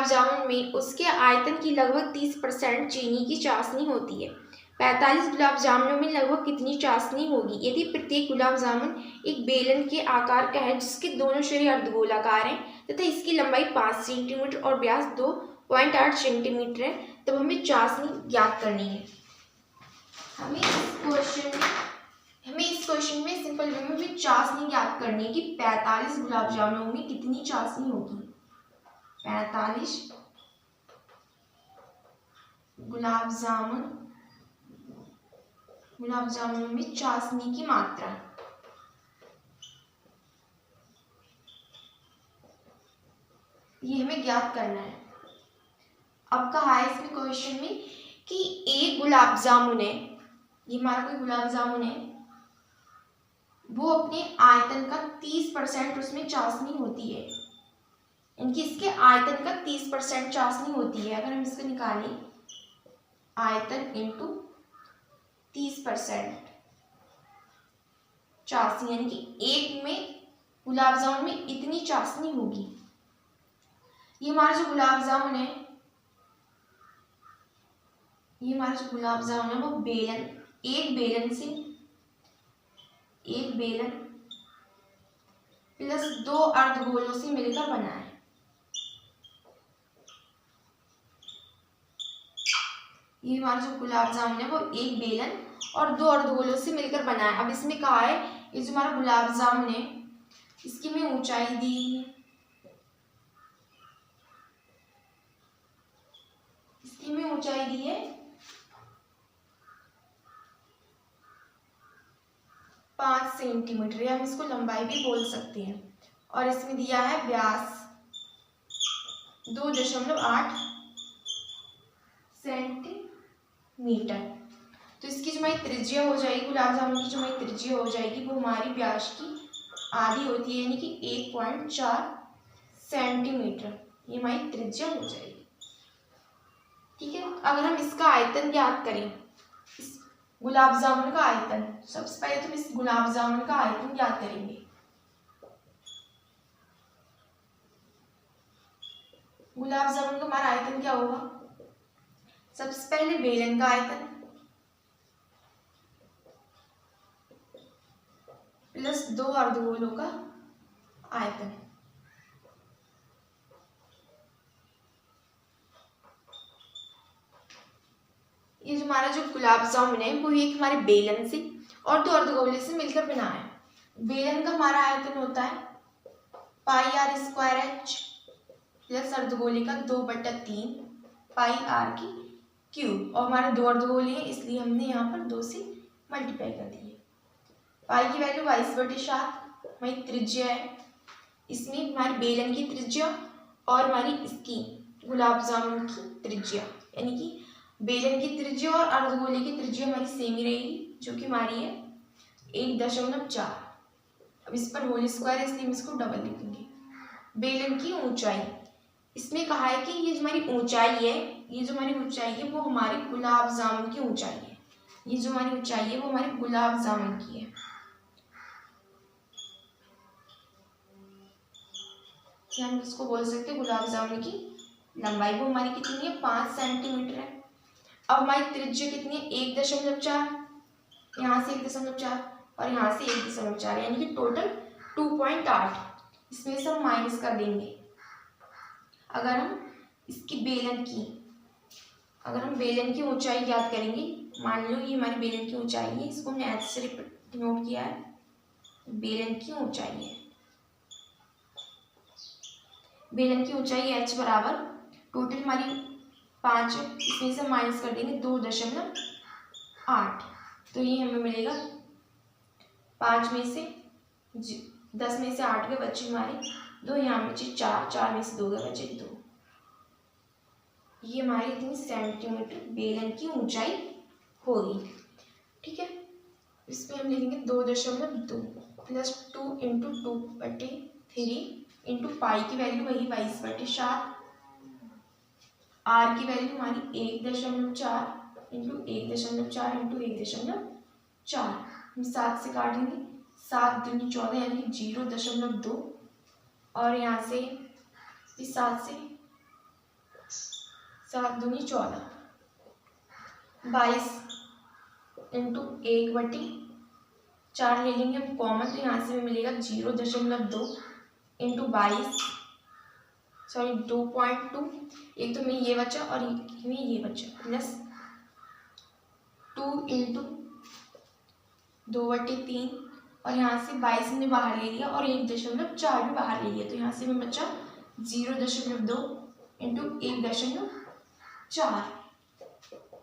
जामुन में उसके आयतन की लगभग 30% चीनी की चाशनी होती है। 45 गुलाब जामुनों में लगभग कितनी चाशनी होगी यदि प्रत्येक गुलाब जामुन एक बेलन के आकार का है जिसके दोनों सिरे अर्धगोलाकार हैं तथा इसकी लंबाई 5 सेंटीमीटर और व्यास 2.8 सेंटीमीटर है, तब हमें चाशनी ज्ञात करनी है। हमें इस क्वेश्चन में सिंपल वे में चाशनी ज्ञात करनी है कि 45 गुलाब जामुनों में कितनी चाशनी होगी। 45 गुलाब जामुनों में चाशनी की मात्रा। ये हमें ज्ञात करना है। अब कहा है इसमें क्वेश्चन में कि एक गुलाब जामुन है, ये हमारा कोई गुलाब जामुन है, वो अपने आयतन का 30% उसमें चाशनी होती है, इनकी इसके आयतन का 30% चाशनी होती है। अगर हम इसको निकालें आयतन इंटू 30% चाशनी, यानी कि एक में गुलाब जामुन में इतनी चाशनी होगी। ये हमारा जो गुलाब जामुन है, वो बेलन, एक बेलन प्लस 2 अर्धगोलों से मिलकर बना है। ये हमारा जो गुलाब जामुन है वो एक बेलन और 2 अर्धगोलों से मिलकर बना है। अब इसमें कहा है ये जो हमारा गुलाब जामुन है इसकी में ऊंचाई दी है, इसकी में ऊंचाई दी है 5 सेंटीमीटर, या हम इसको लंबाई भी बोल सकते हैं, और इसमें दिया है व्यास 2.8 सेंटीमीटर। तो इसकी जो हमारी त्रिज्या हो जाएगी, गुलाब जामुन की जो हमारी त्रिज्या हो जाएगी वो हमारी व्यास की आधी होती है, यानी कि 1.4 सेंटीमीटर ये हमारी त्रिज्या हो जाएगी। ठीक है, अगर हम इसका आयतन ज्ञात करें, इस गुलाब जामुन का आयतन, सबसे पहले तो इस गुलाब जामुन का आयतन ज्ञात करेंगे। गुलाब जामुन का हमारा आयतन क्या होगा, सबसे पहले बेलन का आयतन प्लस 2 अर्धगोलों का आयतन। ये जो हमारा जो गुलाब जामुन है वो एक हमारे बेलन से और 2 अर्धगोले से मिलकर बना है। बेलन का हमारा आयतन होता है πr² प्लस अर्धगोले का 2/3 πr³ और हमारे 2 अर्धगोले हैं इसलिए हमने यहाँ पर 2 से मल्टीप्लाई कर दिए। पाई की वैल्यू 22/7 हमारी त्रिज्या है, इसमें हमारी बेलन की त्रिज्या और हमारी इसकी गुलाब जामुन की त्रिज्या, यानी कि बेलन की त्रिज्या और अर्धगोले की त्रिज्या हमारी सेम ही रहेगी, जो कि हमारी है 1.4। अब इस पर होल स्क्वायर है इसलिए हम इसको डबल लिखेंगे। बेलन की ऊंचाई, इसमें कहा है कि ये जो हमारी ऊंचाई है वो हमारी गुलाब जामुन की ऊंचाई है। ये जो हमारी ऊंचाई है वो हमारे गुलाब जामुन की है। हम इसको बोल सकते हैं गुलाब जामुन की लंबाई, वो हमारी कितनी है 5 सेंटीमीटर है। अब हमारी त्रिज्या कितनी है 1.4, यहाँ से 1.4 और यहाँ से 1.4, यानी कि टोटल 2.8। इसमें से हम माइनस कर देंगे। अगर हम इसकी बेलन की ऊंचाई ज्ञात करेंगे, मान लो ये हमारी बेलन की ऊंचाई है, इसको हमने h से नोट किया है, बेलन की ऊंचाई है, बेलन की ऊंचाई h बराबर टोटल हमारी 5 है, इसमें से माइनस कर देंगे 2.8, तो ये हमें मिलेगा 5 में से 10 में से 8 के बच्चे हमारे 2, यहाँ बचे 4 में से 2 के बचे 2। ये हमारी इतनी सेंटीमीटर बेलन की ऊंचाई होगी। ठीक है, इसमें हम लिखेंगे 2.2 प्लस 2 इंटू 2/3 इंटू पाई की वैल्यू वही 22/7, आर की वैल्यू हमारी 1.4 इंटू 1.4 इंटू 1.4, हम 7 से काटेंगे, 7 दूनी 14 यानी कि 0.2, और यहाँ से इस 7 से 7 दूनी 14, 22 इंटू 1/4 ले लेंगे हम कॉमन, तो यहाँ से हमें मिलेगा 0.2 इंटू 22 सॉरी 2.2, एक तो में ये बचा और एक में ये बचा, प्लस 2 इंटू 2/3 और यहाँ से 22 ने बाहर ले लिया और 1.4 भी बाहर ले लिया, तो यहाँ से हमें बचा 0.2 इंटू 1.4,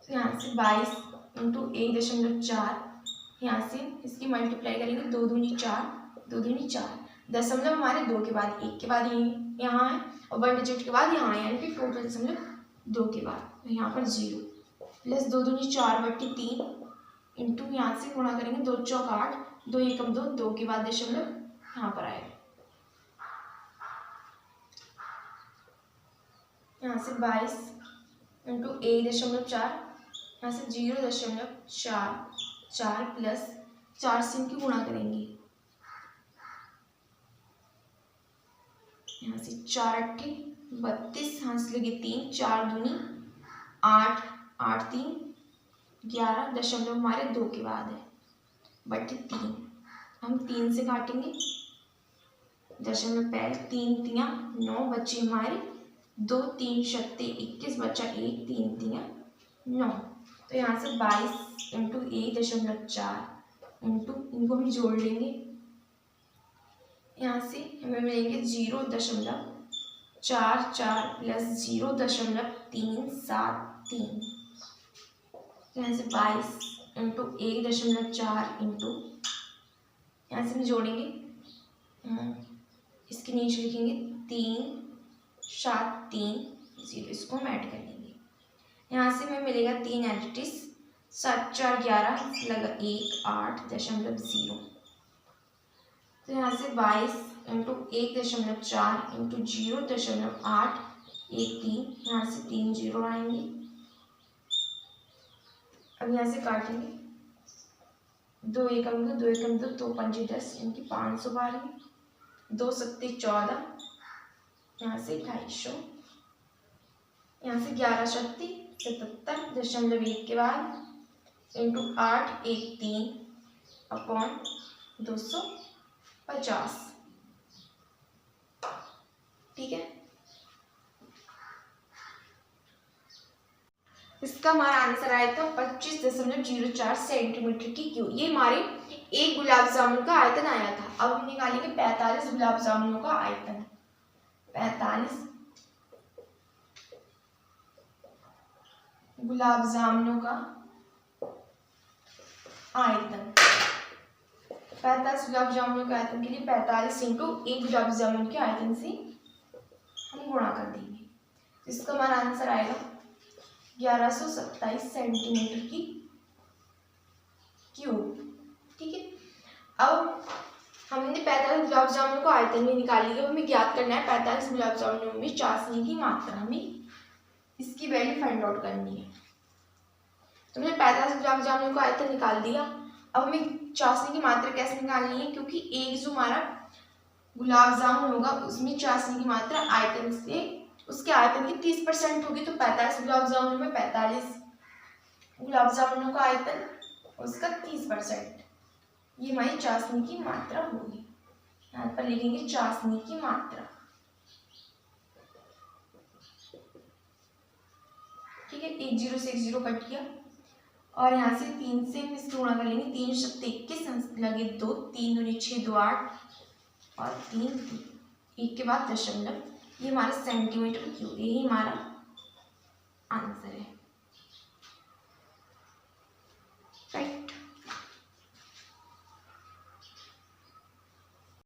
तो यहाँ से 22 इंटू 1.4, यहाँ से इसकी मल्टीप्लाई करेंगे, 2 दूनी 4, 2 दूनी 4, दशमलव हमारे 2 के बाद 1 के बाद यहाँ है और 1 डिजिट के बाद यहाँ है, यानी कि टोटल दशमलव 2 के बाद, तो यहाँ पर 0 प्लस 2 दूनी 4/3 इंटू यहाँ से गुणा करेंगे, 2 चौक 8, 2 एकम 2, 2 के बाद दशमलव यहाँ पर आएगा, यहाँ से 22 इंटू 1.4, यहाँ से 0.44 प्लस 4 से इनकी गुणा करेंगे, यहाँ से 4 8 32, यहाँ से लगे 3, 4 दूनी 8, 8 3 11, दशमलव हमारे 2 के बाद है, बटे 3, हम 3 से काटेंगे, दशमलव पहले 3 3 9, बचे हमारे 2, 3 6 21, बचा 1, 3 3 9, तो यहाँ से 22 इंटू 1.4 इंटू, इनको भी जोड़ लेंगे, यहाँ से हमें मिलेंगे 0.44 प्लस 0.373, यहाँ से 22 इंटू 1.4 इंटू, यहाँ से हम जोड़ेंगे, इसके नीचे लिखेंगे 3 7 3 0, इसको हम ऐड कर लेंगे, यहाँ से हमें मिलेगा 3 एडिटिस 7 4 11 लगा 1 8.0, तो यहाँ से 22 इंटू 1.4 इंटू 0.813, यहाँ से 3 0 आएंगे, अब यहाँ से काटेंगे, 2 एकम 2, 2 एकम 2, 2 पंजे 10, इनकी 512, 2 7 14, यहाँ से 250, यहाँ से 11 36 77.1 के बाद इंटू 8 1 3 अपॉन 250, ठीक है। इसका हमारा आंसर आया था 25.04 सेंटीमीटर की क्यूब। ये हमारे एक गुलाब जामुन का आयतन आया था। अब हम निकालेंगे 45 गुलाब जामुनों का आयतन। 45 गुलाब जामुनों का आयतन। 45 गुलाब जामुनों के आयतन के लिए 45 इंटू एक गुलाब जामुन के आयतन से हम गुणा कर देंगे। इसका हमारा आंसर आएगा 1127 सेंटीमीटर की क्यूब। ठीक है, अब हमने 45 गुलाब जामुन को आयतन में निकाल लिया। हमें ज्ञात करना है 45 गुलाब जामुनों में चाशनी की मात्रा। हमें इसकी वैल्यू फाइंड आउट करनी है। तो हमने 45 गुलाब जामुन को आयतन निकाल दिया। अब हमें चाशनी की मात्रा कैसे निकालनी है, क्योंकि एक जो हमारा गुलाब जामुन होगा उसमें चाशनी की मात्रा आयतन से उसके आयतन की 30% होगी। तो 45 गुलाब जामुन में 45 गुलाब जामुनों का आयतन उसका 30%, ये हमारी चाशनी की मात्रा होगी। यहाँ पर लिखेंगे चाशनी की मात्रा। ठीक है, 1 0 से 1 0 कट गया और यहाँ से 3 से हम इसको गुणा कर लेंगे। 3 7 21 लगे 2, 3 दूनी 6 2 8 और 3 1 के बाद दशमलव। ये हमारा सेंटीमीटर क्यूब, यही हमारा आंसर है।